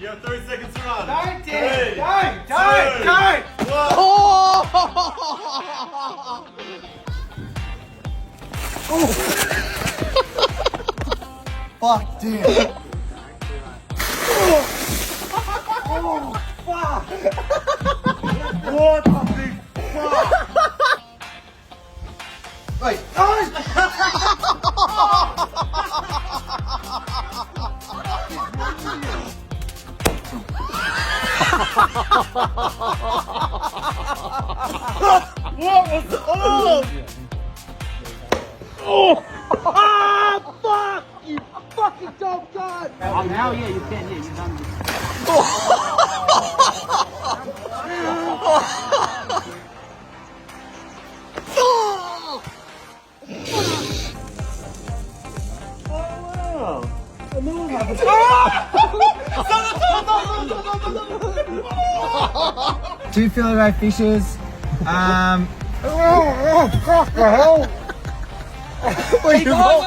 You have 30 seconds to run. Don't, Three, don't, two, don't. one. Fuck, dude. What the fuck? Wait. What was fuck! You fucking dumb god! Oh, now, yeah, you can. Yeah, you done. Two fillet fishes. Wait, you roll.